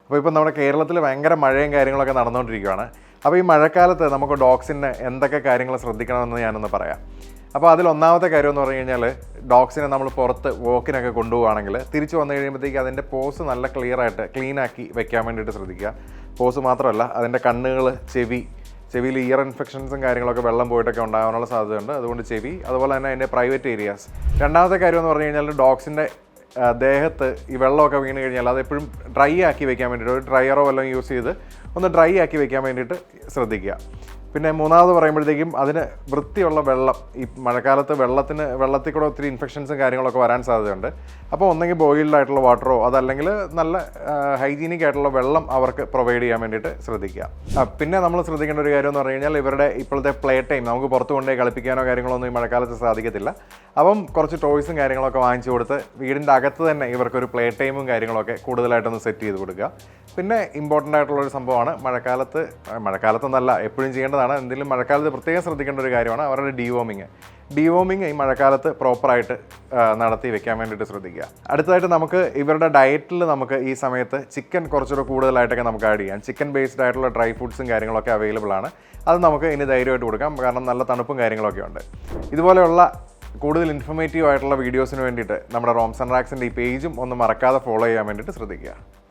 അപ്പോൾ ഇപ്പോൾ നമ്മുടെ കേരളത്തിൽ ഭയങ്കര മഴയും കാര്യങ്ങളൊക്കെ നടന്നുകൊണ്ടിരിക്കുകയാണ്. അപ്പോൾ ഈ മഴക്കാലത്ത് നമുക്ക് ഡോഗ്സിന് എന്തൊക്കെ കാര്യങ്ങൾ ശ്രദ്ധിക്കണമെന്ന് ഞാനൊന്ന് പറയാം. അപ്പോൾ അതിലൊന്നാമത്തെ കാര്യം എന്ന് പറഞ്ഞു കഴിഞ്ഞാൽ, ഡോഗ്സിനെ നമ്മൾ പുറത്ത് വോക്കിനൊക്കെ കൊണ്ടുപോവുകയാണെങ്കിൽ തിരിച്ച് വന്നു കഴിയുമ്പോഴത്തേക്ക് അതിൻ്റെ പോസ് നല്ല ക്ലീനാക്കി വെക്കാൻ വേണ്ടിയിട്ട് ശ്രദ്ധിക്കുക. പോസ് മാത്രമല്ല, അതിൻ്റെ കണ്ണുകൾ, ചെവിയിൽ ഇയർ ഇൻഫെക്ഷൻസും കാര്യങ്ങളൊക്കെ വെള്ളം പോയിട്ടൊക്കെ ഉണ്ടാകാനുള്ള സാധ്യതയുണ്ട്. അതുകൊണ്ട് ചെവി, അതുപോലെ തന്നെ അതിൻ്റെ പ്രൈവറ്റ് ഏരിയാസ്. രണ്ടാമത്തെ കാര്യം എന്ന് പറഞ്ഞു കഴിഞ്ഞാൽ, ഡോഗ്സിൻ്റെ ദേഹത്ത് ഈ വെള്ളമൊക്കെ വീണ് കഴിഞ്ഞാൽ അതെപ്പോഴും ഡ്രൈ ആക്കി വെക്കാൻ വേണ്ടിയിട്ട് ഒരു ഡ്രയറോ വല്ലതും യൂസ് ചെയ്ത് ഒന്ന് ഡ്രൈ ആക്കി വെക്കാൻ വേണ്ടിയിട്ട് ശ്രദ്ധിക്കുക. പിന്നെ മൂന്നാമത് പറയുമ്പോഴത്തേക്കും അതിന് വൃത്തിയുള്ള വെള്ളം, ഈ മഴക്കാലത്ത് വെള്ളത്തിൽ കൂടെ ഒത്തിരി ഇൻഫെക്ഷൻസും കാര്യങ്ങളൊക്കെ വരാൻ സാധ്യതയുണ്ട്. അപ്പോൾ ഒന്നെങ്കിൽ ബോയിൽഡ് ആയിട്ടുള്ള വാട്ടറോ അതല്ലെങ്കിൽ നല്ല ഹൈജീനിക് ആയിട്ടുള്ള വെള്ളം അവർക്ക് പ്രൊവൈഡ് ചെയ്യാൻ വേണ്ടിയിട്ട് ശ്രദ്ധിക്കുക. പിന്നെ നമ്മൾ ശ്രദ്ധിക്കേണ്ട ഒരു കാര്യം എന്ന് പറഞ്ഞു കഴിഞ്ഞാൽ, ഇവരുടെ ഇപ്പോഴത്തെ പ്ലേ ടൈം നമുക്ക് പുറത്ത് കൊണ്ടുപോയി കളിപ്പിക്കാനോ കാര്യങ്ങളൊന്നും ഈ മഴക്കാലത്ത് സാധിക്കത്തില്ല. അപ്പം കുറച്ച് ടോയ്സും കാര്യങ്ങളൊക്കെ വാങ്ങിച്ചു കൊടുത്ത് വീടിൻ്റെ അകത്ത് തന്നെ ഇവർക്കൊരു പ്ലേ ടൈമും കാര്യങ്ങളൊക്കെ കൂടുതലായിട്ടൊന്ന് സെറ്റ് ചെയ്ത് കൊടുക്കുക. പിന്നെ ഇമ്പോർട്ടൻ്റ് ആയിട്ടുള്ളൊരു സംഭവമാണ് മഴക്കാലത്തെന്നല്ല എപ്പോഴും ചെയ്യേണ്ടതാണ്, എന്തെങ്കിലും മഴക്കാലത്ത് പ്രത്യേകം ശ്രദ്ധിക്കേണ്ട ഒരു കാര്യമാണ് അവരുടെ ഡീവോമിങ് ഈ മഴക്കാലത്ത് പ്രോപ്പറായിട്ട് നടത്തി വെക്കാൻ വേണ്ടിയിട്ട് ശ്രദ്ധിക്കുക. അടുത്തതായിട്ട് നമുക്ക് ഇവരുടെ ഡയറ്റിൽ നമുക്ക് ഈ സമയത്ത് ചിക്കൻ കുറച്ചുകൂടെ കൂടുതലായിട്ടൊക്കെ നമുക്ക് ആഡ് ചെയ്യാം. ചിക്കൻ ബേസ്ഡ് ആയിട്ടുള്ള ഡ്രൈ ഫുഡ്സും കാര്യങ്ങളൊക്കെ അവൈലബിൾ ആണ്. അത് നമുക്ക് ഇനി ധൈര്യമായിട്ട് കൊടുക്കാം, കാരണം നല്ല തണുപ്പും കാര്യങ്ങളൊക്കെ ഉണ്ട്. ഇതുപോലെയുള്ള കൂടുതൽ ഇൻഫർമേറ്റീവ് ആയിട്ടുള്ള വീഡിയോസിന് വേണ്ടിയിട്ട് നമ്മുടെ റോംസ് ആൻഡ് റാക്സിൻ്റെ ഈ പേജും ഒന്ന് മറക്കാതെ ഫോളോ ചെയ്യാൻ വേണ്ടിയിട്ട് ശ്രദ്ധിക്കുക.